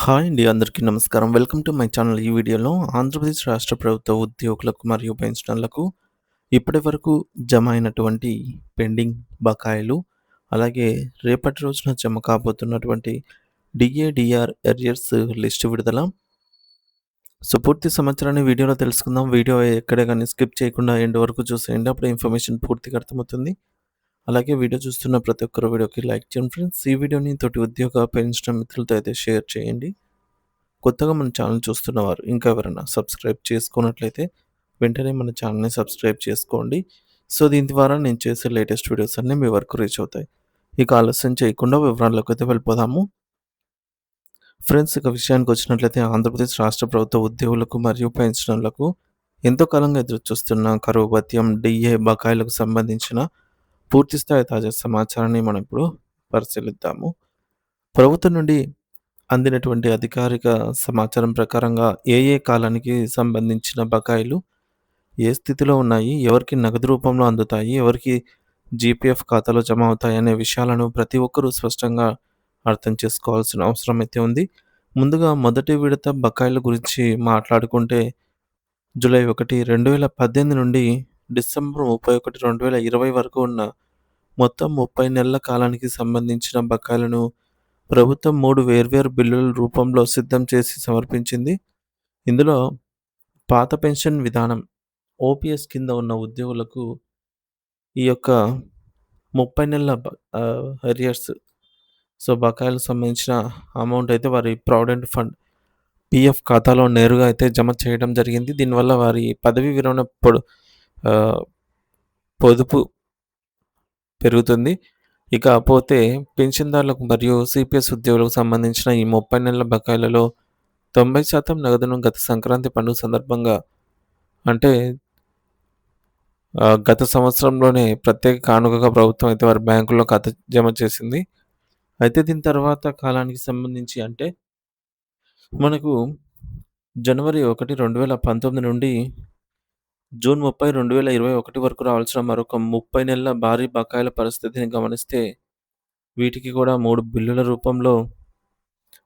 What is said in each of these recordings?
Hi అండి. అందరికీ నమస్కారం. Welcome to my channel. ఈ వీడియోలో ఆంధ్రప్రదేశ్ రాష్ట్ర ప్రభుత్వ ఉద్యోగులకు మరియు పెన్షనర్లకు ఇప్పటివరకు జమ అయినటువంటి పెండింగ్ బకాయిలు, అలాగే రేపటి రోజున జమ కాబోతున్నటువంటి డిఏ, డిఆర్ ఎరియర్స్ లిస్ట్ విడుదల. పూర్తి సమాచారాన్ని వీడియోలో తెలుసుకుందాం. వీడియో ఎక్కడే గాని స్కిప్ చేయకుండా ఎండ్ వరకు చూసేయండి. అప్పుడు ఇన్ఫర్మేషన్ పూర్తిగా అర్థమవుతుంది. అలాగే వీడియో చూస్తున్న ప్రతి ఒక్కరు వీడియోకి లైక్ చేయండి ఫ్రెండ్స్. ఈ వీడియోని తోటి ఉద్యోగ, పెన్షనర్ మిత్రులతో అయితే షేర్ చేయండి. కొత్తగా మన ఛానల్ చూస్తున్నవారు ఇంకా ఎవరైనా సబ్స్క్రైబ్ చేసుకున్నట్లయితే వెంటనే మన ఛానల్ని సబ్స్క్రైబ్ చేసుకోండి. దీని ద్వారా నేను చేసే లేటెస్ట్ వీడియోస్ అన్నీ మీ వరకు రీచ్ అవుతాయి. ఇక ఆలస్యం చేయకుండా వివరాల్లోకి అయితే వెళ్ళిపోదాము. ఫ్రెండ్స్, ఇక విషయానికి వచ్చినట్లయితే ఆంధ్రప్రదేశ్ రాష్ట్ర ప్రభుత్వ ఉద్యోగులకు మరియు పెన్షనర్లకు ఎంతో కాలంగా ఎదురుచూస్తున్న కరువు భత్యం, డిఏ బకాయిలకు సంబంధించిన పూర్తిస్థాయి తాజా సమాచారాన్ని మనం ఇప్పుడు పరిశీలిద్దాము. ప్రభుత్వం నుండి అందినటువంటి అధికారిక సమాచారం ప్రకారంగా ఏ కాలానికి సంబంధించిన బకాయిలు ఏ స్థితిలో ఉన్నాయి, ఎవరికి నగదు రూపంలో అందుతాయి, ఎవరికి జీపీఎఫ్ ఖాతాలో జమ అవుతాయి అనే విషయాలను ప్రతి ఒక్కరూ స్పష్టంగా అర్థం చేసుకోవాల్సిన అవసరం అయితే ఉంది. ముందుగా మొదటి విడత బకాయిల గురించి మాట్లాడుకుంటే జూలై 1, 2018 నుండి డిసెంబర్ 31, 2020 వరకు ఉన్న మొత్తం 30 నెలల కాలానికి సంబంధించిన బకాయిలను ప్రభుత్వం 3 వేర్వేరు బిల్లుల రూపంలో సిద్ధం చేసి సమర్పించింది. ఇందులో పాత పెన్షన్ విధానం ఓపీఎస్ కింద ఉన్న ఉద్యోగులకు ఈ యొక్క 30 నెలల అరియర్స్ బకాయిలకు సంబంధించిన అమౌంట్ అయితే వారి ప్రావిడెంట్ ఫండ్ పీఎఫ్ ఖాతాలో నేరుగా అయితే జమ చేయడం జరిగింది. దీనివల్ల వారి పదవీ విరమణ ఆహ్, పొదుపు పెరుగుతుంది. ఇకపోతే పెన్షన్‌దారులకు మరియు సీపీఎస్ ఉద్యోగులకు సంబంధించిన ఈ 30 నెలల బకాయిలలో 90% నగదును గత సంక్రాంతి పండుగ సందర్భంగా అంటే గత సంవత్సరంలోనే ప్రత్యేక కానుకగా ప్రభుత్వం అయితే వారి బ్యాంకుల్లో ఖాతా జమ చేసింది. అయితే దీని తర్వాత కాలానికి సంబంధించి అంటే మనకు జనవరి 1, 2019 నుండి జూన్ 30, 2021 వరకు రావాల్సిన మరొక 30 నెలల భారీ బకాయిల పరిస్థితిని గమనిస్తే వీటికి కూడా 3 బిల్లుల రూపంలో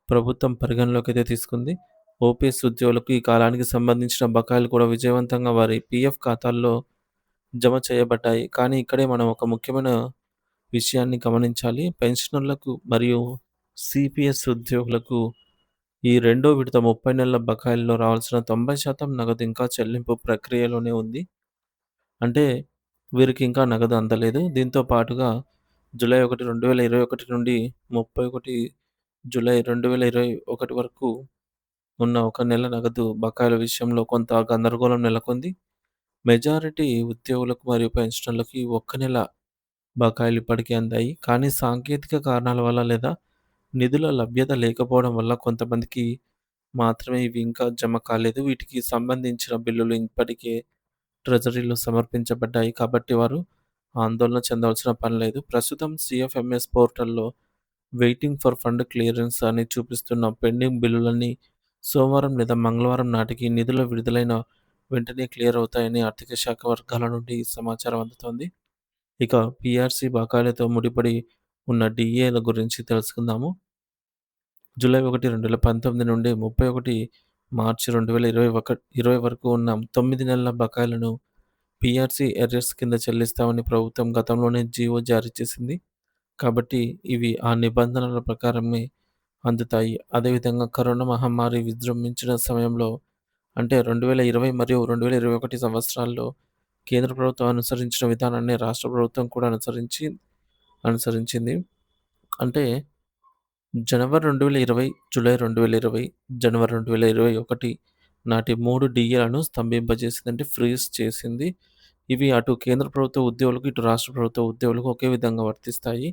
ప్రభుత్వం పరిగణలోకైతే తీసుకుంది. ఓపీఎస్ ఉద్యోగులకు ఈ కాలానికి సంబంధించిన బకాయిలు కూడా విజయవంతంగా వారి పీఎఫ్ ఖాతాల్లో జమ చేయబడ్డాయి. కానీ ఇక్కడే మనం ఒక ముఖ్యమైన విషయాన్ని గమనించాలి. పెన్షనర్లకు మరియు సీపీఎస్ ఉద్యోగులకు ఈ రెండో విడత 30 నెలల బకాయిల్లో రావాల్సిన 90% నగదు ఇంకా చెల్లింపు ప్రక్రియలోనే ఉంది. అంటే వీరికి ఇంకా నగదు అందలేదు. దీంతో పాటుగా జూలై 1, 2021 నుండి 31 జూలై 2021 వరకు ఉన్న ఒక నెల నగదు బకాయిల విషయంలో కొంత గందరగోళం నెలకొంది. మెజారిటీ ఉద్యోగులకు మరియు పెన్షనర్లకి ఒక్క నెల బకాయిలు ఇప్పటికే అందాయి. కానీ సాంకేతిక కారణాల వల్ల లేదా నిధుల లభ్యత లేకపోవడం వల్ల కొంతమందికి మాత్రమే ఇవి ఇంకా జమ కాలేదు. వీటికి సంబంధించిన బిల్లులు ఇప్పటికే ట్రెజరీలో సమర్పించబడ్డాయి కాబట్టి వారు ఆందోళన చెందాల్సిన పని లేదు. ప్రస్తుతం సీఎఫ్ఎంఎస్ పోర్టల్‌లో వెయిటింగ్ ఫర్ ఫండ్ క్లియరెన్స్ అని చూపిస్తున్న పెండింగ్ బిల్లులన్నీ సోమవారం లేదా మంగళవారం నాటికి నిధులు విడుదలైన వెంటనే క్లియర్ అవుతాయని ఆర్థిక శాఖ వర్గాల నుండి సమాచారం అందుతోంది. ఇక పీఆర్సీ బకాయిలతో ముడిపడి ఉన్న డీఏల గురించి తెలుసుకుందాము. జూలై 1, 2019 నుండి 31 మార్చి 2020 వరకు ఉన్న 9 నెలల బకాయిలను పీఆర్సీ ఎర్రర్స్ కింద చెల్లిస్తామని ప్రభుత్వం గతంలోనే జీవో జారీ చేసింది. కాబట్టి ఇవి ఆ నిబంధనల ప్రకారమే అందుతాయి. అదేవిధంగా కరోనా మహమ్మారి విజృంభించిన సమయంలో అంటే 2020 మరియు 2021 సంవత్సరాల్లో కేంద్ర ప్రభుత్వం అనుసరించిన విధానాన్ని రాష్ట్ర ప్రభుత్వం కూడా అనుసరించింది. అంటే జనవరి 2020, జూలై 2020, జనవరి 2021 నాటి 3 డీఏలను స్తంభింపజేసింది. అంటే ఫ్రీజ్ చేసింది. ఇవి అటు కేంద్ర ప్రభుత్వ ఉద్యోగులకు, ఇటు రాష్ట్ర ప్రభుత్వ ఉద్యోగులకు ఒకే విధంగా వర్తిస్తాయి.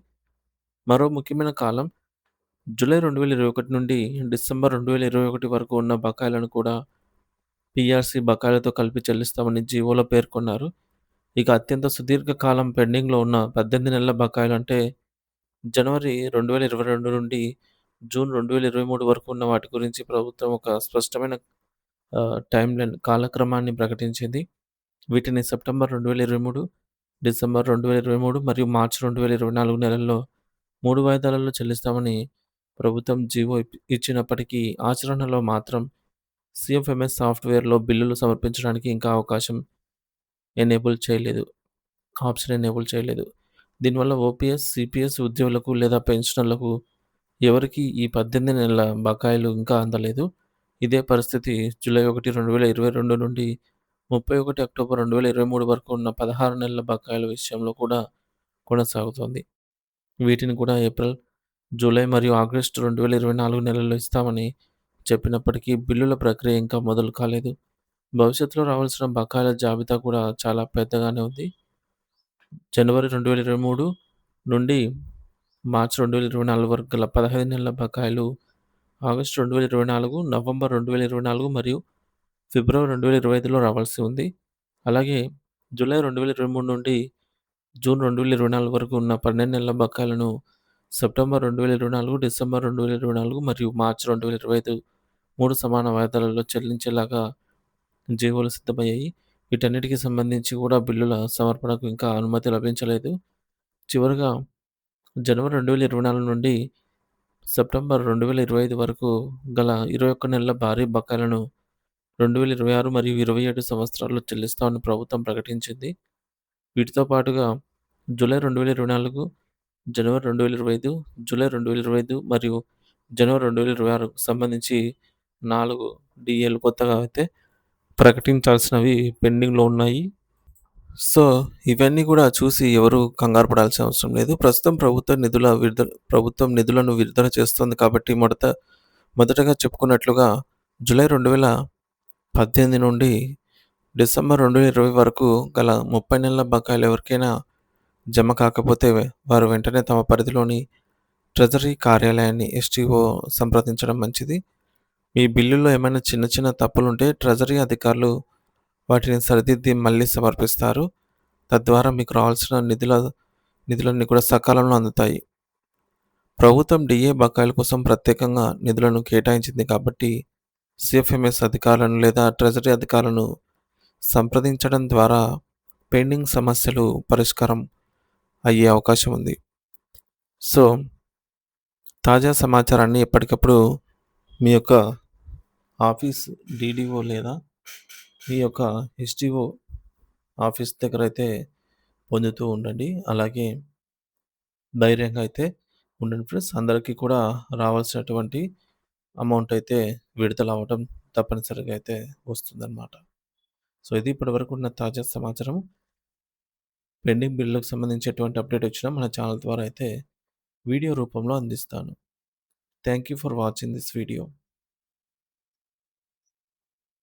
మరో ముఖ్యమైన కాలం జూలై 2021 నుండి డిసెంబర్ 2021 వరకు ఉన్న బకాయిలను కూడా పీఆర్సీ బకాయిలతో కలిపి చెల్లిస్తామని జీవోలో పేర్కొన్నారు. ఇక అత్యంత సుదీర్ఘ కాలం పెండింగ్‌లో ఉన్న 18 నెలల బకాయిలు అంటే జనవరి 2022 నుండి జూన్ 2023 వరకు ఉన్న వాటి గురించి ప్రభుత్వం ఒక స్పష్టమైన టైమ్‌లైన్ కాలక్రమాన్ని ప్రకటించింది. వీటిని సెప్టెంబర్ 2023, డిసెంబర్ 2023 మరియు మార్చి 2024 నెలల్లో 3 వాయిదాలలో చెల్లిస్తామని ప్రభుత్వం జీవో ఇచ్చినప్పటికీ ఆచరణలో మాత్రం సీఎఫ్ఎంఎస్ సాఫ్ట్‌వేర్‌లో బిల్లులు సమర్పించడానికి ఇంకా అవకాశం ఎనేబుల్ చేయలేదు. ఆప్షన్ ఎనేబుల్ చేయలేదు. దీనివల్ల ఓపీఎస్, సీపీఎస్ ఉద్యోగులకు లేదా పెన్షనర్లకు ఎవరికీ ఈ 18 నెలల బకాయిలు ఇంకా అందలేదు. ఇదే పరిస్థితి జూలై 1, 2022 నుండి 31 అక్టోబర్ 2023 వరకు ఉన్న 16 నెలల బకాయిల విషయంలో కూడా కొనసాగుతోంది. వీటిని కూడా ఏప్రిల్, జూలై మరియు ఆగస్టు 2024 నెలల్లో ఇస్తామని చెప్పినప్పటికీ బిల్లుల ప్రక్రియ ఇంకా మొదలు కాలేదు. భవిష్యత్తులో రావాల్సిన బకాయిల జాబితా కూడా చాలా పెద్దగానే ఉంది. జనవరి 2023 నుండి మార్చి 2024 వరకు గల 15 నెలల బకాయిలు ఆగస్టు 2024, నవంబర్ 2024 మరియు ఫిబ్రవరి 2025లో రావాల్సి ఉంది. అలాగే జూలై 2023 నుండి జూన్ 2024 వరకు ఉన్న 12 నెలల బకాయిలను సెప్టెంబర్ 2024, డిసెంబర్ 2024 మరియు మార్చి 2025 3 సమాన వాయిదాలలో చెల్లించేలాగా జీవోలు సిద్ధమయ్యాయి. వీటన్నిటికి సంబంధించి కూడా బిల్లుల సమర్పణకు ఇంకా అనుమతి లభించలేదు. చివరగా జనవరి 2024 నుండి సెప్టెంబర్ 2025 వరకు గల 21 నెలల భారీ బకాయిలను 2026 మరియు 27 సంవత్సరాల్లో చెల్లిస్తామని ప్రభుత్వం ప్రకటించింది. వీటితో పాటుగా జూలై 2024, జనవరి 2025, జూలై 2025 మరియు జనవరి 2026కు సంబంధించి 4 డీఏలు కొత్తగా అయితే ప్రకటించాల్సినవి పెండింగ్‌లో ఉన్నాయి. సో, ఇవన్నీ కూడా చూసి ఎవరు కంగారు పడాల్సిన అవసరం లేదు. ప్రస్తుతం ప్రభుత్వం నిధులను విడుదల చేస్తుంది కాబట్టి మొదటగా చెప్పుకున్నట్లుగా జూలై 2018 నుండి డిసెంబర్ 2020 వరకు గల 30 నెలల బకాయిలు ఎవరికైనా జమ కాకపోతే వారు వెంటనే తమ పరిధిలోని ట్రెజరీ కార్యాలయాన్ని ఎస్టీఓ సంప్రదించడం మంచిది. మీ బిల్లులో ఏమైనా చిన్న చిన్న తప్పులుంటే ట్రెజరీ అధికారులు వాటిని సరిదిద్ది మళ్ళీ సమర్పిస్తారు. తద్వారా మీకు రావాల్సిన నిధులన్నీ కూడా సకాలంలో అందుతాయి. ప్రభుత్వం డీఏ బకాయిల కోసం ప్రత్యేకంగా నిధులను కేటాయించింది కాబట్టి సీఎఫ్ఎంఎస్ అధికారులను లేదా ట్రెజరీ అధికారులను సంప్రదించడం ద్వారా పెండింగ్ సమస్యలు పరిష్కారం అయ్యే అవకాశం ఉంది. సో, తాజా సమాచారాన్ని ఎప్పటికప్పుడు మీ యొక్క ఆఫీస్ డీడీఓ లేదా మీ యొక్క ఎస్టీఓ ఆఫీస్ దగ్గరైతే పొందుతూ ఉండండి. అలాగే ధైర్యంగా అయితే ఉండండి ఫ్రెండ్స్. అందరికీ కూడా రావాల్సినటువంటి అమౌంట్ అయితే విడుదల అవ్వడం తప్పనిసరిగా అయితే వస్తుందన్నమాట. సో, ఇది ఇప్పటివరకు ఉన్న తాజా సమాచారం. పెండింగ్ బిల్లులకు సంబంధించి ఎటువంటి అప్డేట్ వచ్చినా మన ఛానల్ ద్వారా అయితే వీడియో రూపంలో అందిస్తాను. Thank you for watching this video.